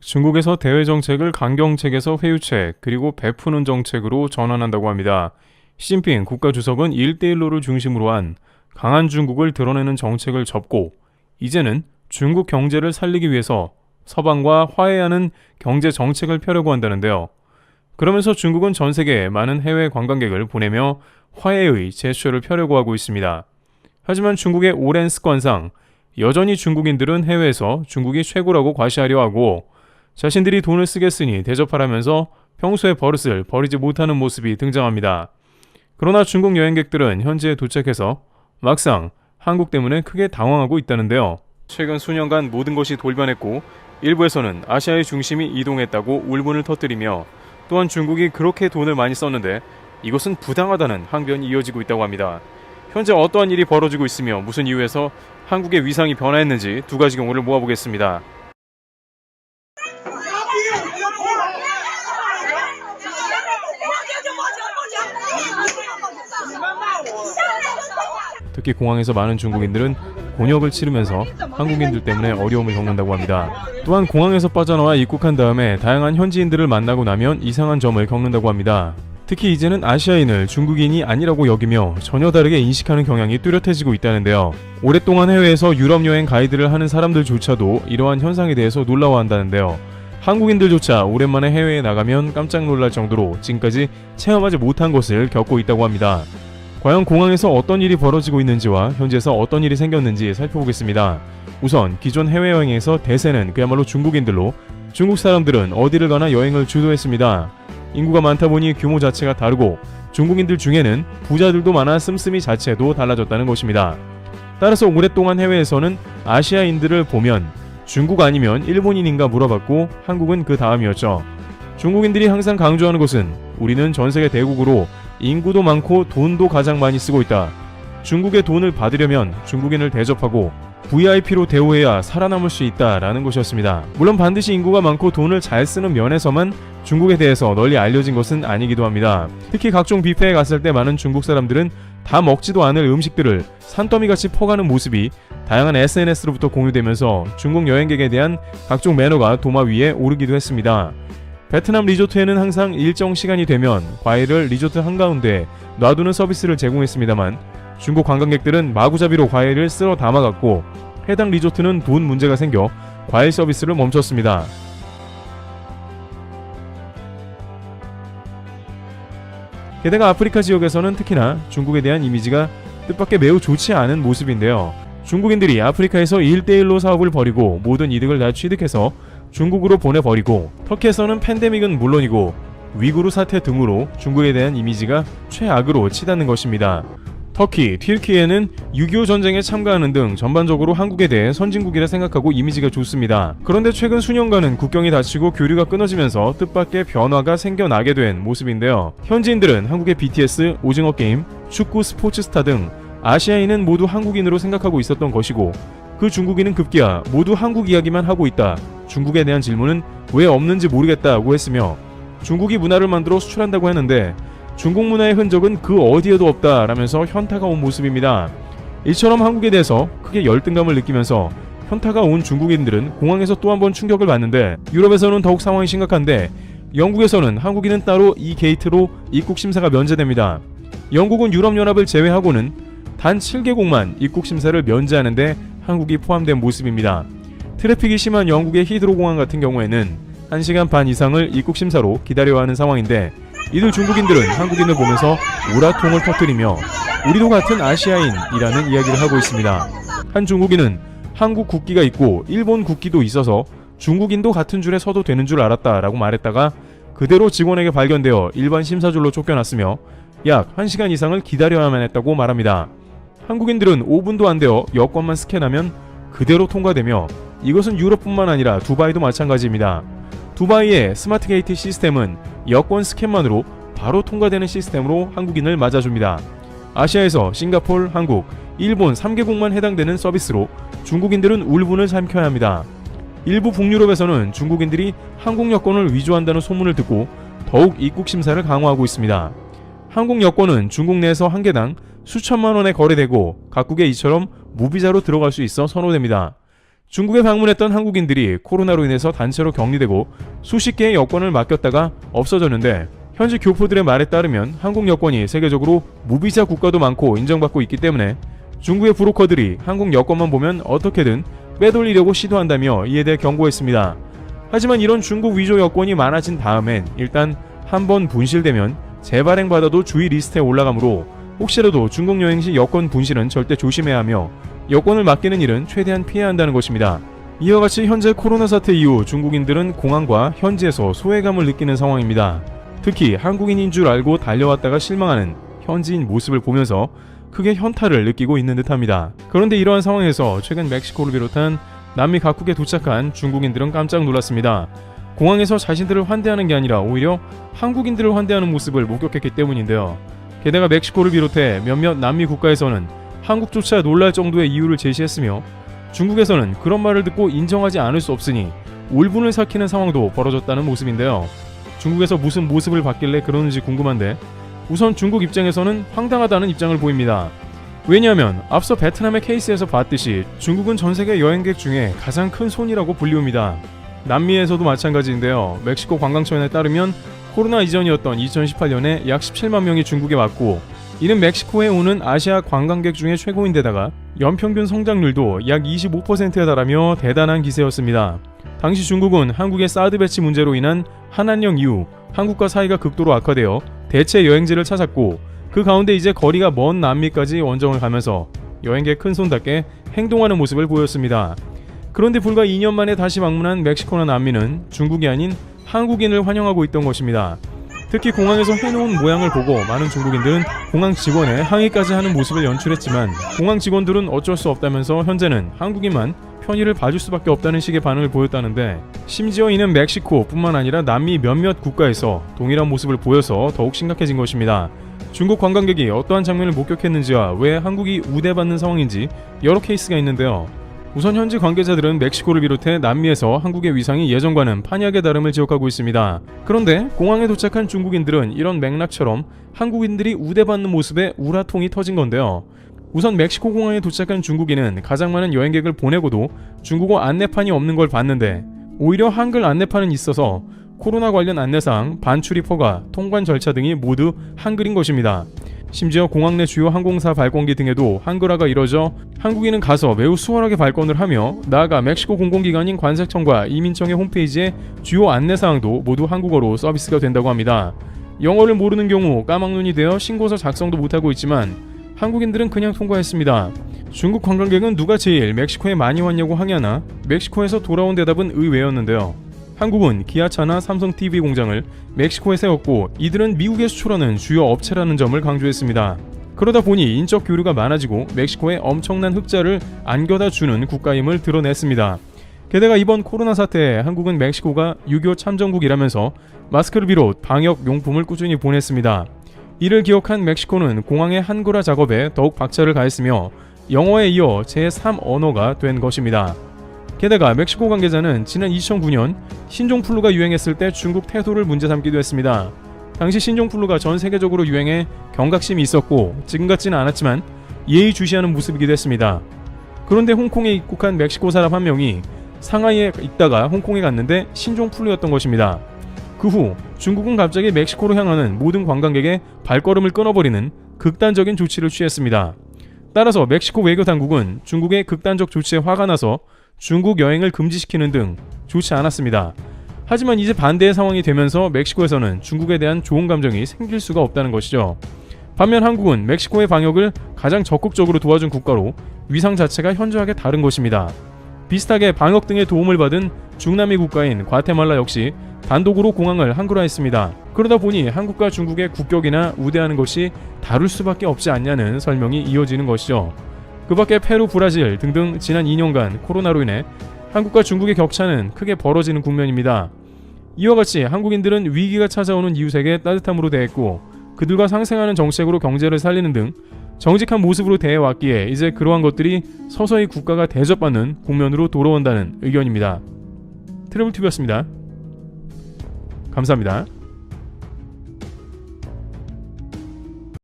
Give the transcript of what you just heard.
중국에서 대외 정책을 강경책에서 회유책 그리고 베푸는 정책으로 전환한다고 합니다. 시진핑 국가주석은 1대1로를 중심으로 한 강한 중국을 드러내는 정책을 접고 이제는 중국 경제를 살리기 위해서 서방과 화해하는 경제 정책을 펴려고 한다는데요. 그러면서 중국은 전 세계에 많은 해외 관광객을 보내며 화해의 제스처를 펴려고 하고 있습니다. 하지만 중국의 오랜 습관상 여전히 중국인들은 해외에서 중국이 최고라고 과시하려 하고 자신들이 돈을 쓰겠으니 대접하라면서 평소에 버릇을 버리지 못하는 모습이 등장합니다. 그러나 중국 여행객들은 현지에 도착해서 막상 한국 때문에 크게 당황하고 있다는데요. 최근 수년간 모든 것이 돌변했고 일부에서는 아시아의 중심이 이동했다고 울분을 터뜨리며 또한 중국이 그렇게 돈을 많이 썼는데 이것은 부당하다는 항변이 이어지고 있다고 합니다. 현재 어떠한 일이 벌어지고 있으며 무슨 이유에서 한국의 위상이 변화했는지 두 가지 경우를 모아보겠습니다. 특히 공항에서 많은 중국인들은 곤욕을 치르면서 한국인들 때문에 어려움을 겪는다고 합니다. 또한 공항에서 빠져나와 입국한 다음에 다양한 현지인들을 만나고 나면 이상한 점을 겪는다고 합니다. 특히 이제는 아시아인을 중국인이 아니라고 여기며 전혀 다르게 인식하는 경향이 뚜렷해지고 있다는데요. 오랫동안 해외에서 유럽 여행 가이드를 하는 사람들조차도 이러한 현상에 대해서 놀라워한다는데요. 한국인들조차 오랜만에 해외에 나가면 깜짝 놀랄 정도로 지금까지 체험하지 못한 것을 겪고 있다고 합니다. 과연 공항에서 어떤 일이 벌어지고 있는지와 현지에서 어떤 일이 생겼는지 살펴보겠습니다. 우선 기존 해외여행에서 대세는 그야말로 중국인들로 중국 사람들은 어디를 가나 여행을 주도했습니다. 인구가 많다 보니 규모 자체가 다르고 중국인들 중에는 부자들도 많아 씀씀이 자체도 달라졌다는 것입니다. 따라서 오랫동안 해외에서는 아시아인들을 보면 중국 아니면 일본인인가 물어봤고 한국은 그 다음이었죠. 중국인들이 항상 강조하는 것은 우리는 전세계 대국으로 인구도 많고 돈도 가장 많이 쓰고 있다. 중국의 돈을 받으려면 중국인을 대접하고 VIP로 대우해야 살아남을 수 있다라는 것이었습니다. 물론 반드시 인구가 많고 돈을 잘 쓰는 면에서만 중국에 대해서 널리 알려진 것은 아니기도 합니다. 특히 각종 뷔페에 갔을 때 많은 중국 사람들은 다 먹지도 않을 음식들을 산더미같이 퍼가는 모습이 다양한 SNS로부터 공유되면서 중국 여행객에 대한 각종 매너가 도마 위에 오르기도 했습니다. 베트남 리조트에는 항상 일정 시간이 되면 과일을 리조트 한가운데 놔두는 서비스를 제공했습니다만 중국 관광객들은 마구잡이로 과일을 쓸어 담아갔고 해당 리조트는 돈 문제가 생겨 과일 서비스를 멈췄습니다. 게다가 아프리카 지역에서는 특히나 중국에 대한 이미지가 뜻밖의 매우 좋지 않은 모습인데요. 중국인들이 아프리카에서 1대1로 사업을 벌이고 모든 이득을 다 취득해서 중국으로 보내버리고 터키에서는 팬데믹은 물론이고 위구르 사태 등으로 중국에 대한 이미지가 최악으로 치닫는 것입니다. 터키, 튀르키예는 6.25 전쟁에 참가하는 등 전반적으로 한국에 대해 선진국이라 생각하고 이미지가 좋습니다. 그런데 최근 수년간은 국경이 닫히고 교류가 끊어지면서 뜻밖의 변화가 생겨나게 된 모습인데요. 현지인들은 한국의 BTS, 오징어 게임, 축구, 스포츠 스타 등 아시아인은 모두 한국인으로 생각하고 있었던 것이고 그 중국인은 급기야 모두 한국 이야기만 하고 있다. 중국에 대한 질문은 왜 없는지 모르겠다고 했으며 중국이 문화를 만들어 수출한다고 했는데 중국 문화의 흔적은 그 어디에도 없다라면서 현타가 온 모습입니다. 이처럼 한국에 대해서 크게 열등감을 느끼면서 현타가 온 중국인들은 공항에서 또 한 번 충격을 받는데 유럽에서는 더욱 상황이 심각한데 영국에서는 한국인은 따로 이 게이트로 입국 심사가 면제됩니다. 영국은 유럽연합을 제외하고는 단 7개국만 입국 심사를 면제하는데 한국이 포함된 모습입니다. 트래픽이 심한 영국의 히드로공항 같은 경우에는 1시간 반 이상을 입국 심사로 기다려야 하는 상황인데 이들 중국인들은 한국인을 보면서 우라통을 터뜨리며 우리도 같은 아시아인이라는 이야기를 하고 있습니다. 한 중국인은 한국 국기가 있고 일본 국기도 있어서 중국인도 같은 줄에 서도 되는 줄 알았다라고 말했다가 그대로 직원에게 발견되어 일반 심사줄로 쫓겨났으며 약 1시간 이상을 기다려야만 했다고 말합니다. 한국인들은 5분도 안 되어 여권만 스캔하면 그대로 통과되며 이것은 유럽뿐만 아니라 두바이도 마찬가지입니다. 두바이의 스마트 게이트 시스템은 여권 스캔만으로 바로 통과되는 시스템으로 한국인을 맞아줍니다. 아시아에서 싱가포르, 한국, 일본 3개국만 해당되는 서비스로 중국인들은 울분을 삼켜야 합니다. 일부 북유럽에서는 중국인들이 한국 여권을 위조한다는 소문을 듣고 더욱 입국 심사를 강화하고 있습니다. 한국 여권은 중국 내에서 한 개당 수천만 원에 거래되고 각국에 이처럼 무비자로 들어갈 수 있어 선호됩니다. 중국에 방문했던 한국인들이 코로나로 인해서 단체로 격리되고 수십 개의 여권을 맡겼다가 없어졌는데, 현지 교포들의 말에 따르면 한국 여권이 세계적으로 무비자 국가도 많고 인정받고 있기 때문에 중국의 브로커들이 한국 여권만 보면 어떻게든 빼돌리려고 시도한다며 이에 대해 경고했습니다. 하지만 이런 중국 위조 여권이 많아진 다음엔 일단 한번 분실되면 재발행받아도 주의 리스트에 올라가므로 혹시라도 중국 여행 시 여권 분실은 절대 조심해야 하며 여권을 맡기는 일은 최대한 피해야 한다는 것입니다. 이와 같이 현재 코로나 사태 이후 중국인들은 공항과 현지에서 소외감을 느끼는 상황입니다. 특히 한국인인 줄 알고 달려왔다가 실망하는 현지인 모습을 보면서 크게 현타를 느끼고 있는 듯합니다. 그런데 이러한 상황에서 최근 멕시코를 비롯한 남미 각국에 도착한 중국인들은 깜짝 놀랐습니다. 공항에서 자신들을 환대하는 게 아니라 오히려 한국인들을 환대하는 모습을 목격했기 때문인데요. 게다가 멕시코를 비롯해 몇몇 남미 국가에서는 한국조차 놀랄 정도의 이유를 제시했으며, 중국에서는 그런 말을 듣고 인정하지 않을 수 없으니 울분을 삭히는 상황도 벌어졌다는 모습인데요. 중국에서 무슨 모습을 봤길래 그러는지 궁금한데, 우선 중국 입장에서는 황당하다는 입장을 보입니다. 왜냐하면 앞서 베트남의 케이스에서 봤듯이 중국은 전세계 여행객 중에 가장 큰 손이라고 불리웁니다. 남미에서도 마찬가지인데요. 멕시코 관광청에 따르면 코로나 이전이었던 2018년에 약 17만 명이 중국에 왔고, 이는 멕시코에 오는 아시아 관광객 중에 최고인데다가 연평균 성장률도 약 25%에 달하며 대단한 기세였습니다. 당시 중국은 한국의 사드 배치 문제로 인한 한한령 이후 한국과 사이가 극도로 악화되어 대체 여행지를 찾았고, 그 가운데 이제 거리가 먼 남미까지 원정을 가면서 여행객 큰손답게 행동하는 모습을 보였습니다. 그런데 불과 2년 만에 다시 방문한 멕시코나 남미는 중국이 아닌 한국인을 환영하고 있던 것입니다. 특히 공항에서 해놓은 모양을 보고 많은 중국인들은 공항 직원에 항의까지 하는 모습을 연출했지만, 공항 직원들은 어쩔 수 없다면서 현재는 한국인만 편의를 봐줄 수밖에 없다는 식의 반응을 보였다는데, 심지어 이는 멕시코뿐만 아니라 남미 몇몇 국가에서 동일한 모습을 보여서 더욱 심각해진 것입니다. 중국 관광객이 어떠한 장면을 목격했는지와 왜 한국이 우대받는 상황인지 여러 케이스가 있는데요. 우선 현지 관계자들은 멕시코를 비롯해 남미에서 한국의 위상이 예전과는 판이하게 다름을 지적하고 있습니다. 그런데 공항에 도착한 중국인들은 이런 맥락처럼 한국인들이 우대받는 모습에 우라통이 터진 건데요. 우선 멕시코 공항에 도착한 중국인은 가장 많은 여행객을 보내고도 중국어 안내판이 없는 걸 봤는데, 오히려 한글 안내판은 있어서 코로나 관련 안내사항, 반출입 허가, 통관 절차 등이 모두 한글인 것입니다. 심지어 공항 내 주요 항공사 발권기 등에도 한글화가 이뤄져 한국인은 가서 매우 수월하게 발권을 하며, 나아가 멕시코 공공기관인 관세청과 이민청의 홈페이지에 주요 안내사항도 모두 한국어로 서비스가 된다고 합니다. 영어를 모르는 경우 까막눈이 되어 신고서 작성도 못하고 있지만 한국인들은 그냥 통과했습니다. 중국 관광객은 누가 제일 멕시코에 많이 왔냐고 항의하나 멕시코에서 돌아온 대답은 의외였는데요. 한국은 기아차나 삼성 TV 공장을 멕시코에 세웠고, 이들은 미국에 수출하는 주요 업체라는 점을 강조했습니다. 그러다 보니 인적 교류가 많아지고 멕시코에 엄청난 흑자를 안겨다 주는 국가임을 드러냈습니다. 게다가 이번 코로나 사태에 한국은 멕시코가 유교 참전국이라면서 마스크를 비롯 방역 용품을 꾸준히 보냈습니다. 이를 기억한 멕시코는 공항의 한글화 작업에 더욱 박차를 가했으며 영어에 이어 제3 언어가 된 것입니다. 게다가 멕시코 관계자는 지난 2009년 신종플루가 유행했을 때 중국 태도를 문제 삼기도 했습니다. 당시 신종플루가 전 세계적으로 유행해 경각심이 있었고 지금 같지는 않았지만 예의주시하는 모습이기도 했습니다. 그런데 홍콩에 입국한 멕시코 사람 한 명이 상하이에 있다가 홍콩에 갔는데 신종플루였던 것입니다. 그 후 중국은 갑자기 멕시코로 향하는 모든 관광객의 발걸음을 끊어버리는 극단적인 조치를 취했습니다. 따라서 멕시코 외교 당국은 중국의 극단적 조치에 화가 나서 중국 여행을 금지시키는 등 좋지 않았습니다. 하지만 이제 반대의 상황이 되면서 멕시코에서는 중국에 대한 좋은 감정이 생길 수가 없다는 것이죠. 반면 한국은 멕시코의 방역을 가장 적극적으로 도와준 국가로 위상 자체가 현저하게 다른 것입니다. 비슷하게 방역 등의 도움을 받은 중남미 국가인 과테말라 역시 단독으로 공항을 한글화했습니다. 그러다 보니 한국과 중국의 국격이나 우대하는 것이 다를 수밖에 없지 않냐는 설명이 이어지는 것이죠. 그 밖에 페루, 브라질 등등 지난 2년간 코로나로 인해 한국과 중국의 격차는 크게 벌어지는 국면입니다. 이와 같이 한국인들은 위기가 찾아오는 이웃에게 따뜻함으로 대했고, 그들과 상생하는 정책으로 경제를 살리는 등 정직한 모습으로 대해왔기에 이제 그러한 것들이 서서히 국가가 대접받는 국면으로 돌아온다는 의견입니다. 트래블TV였습니다. 감사합니다.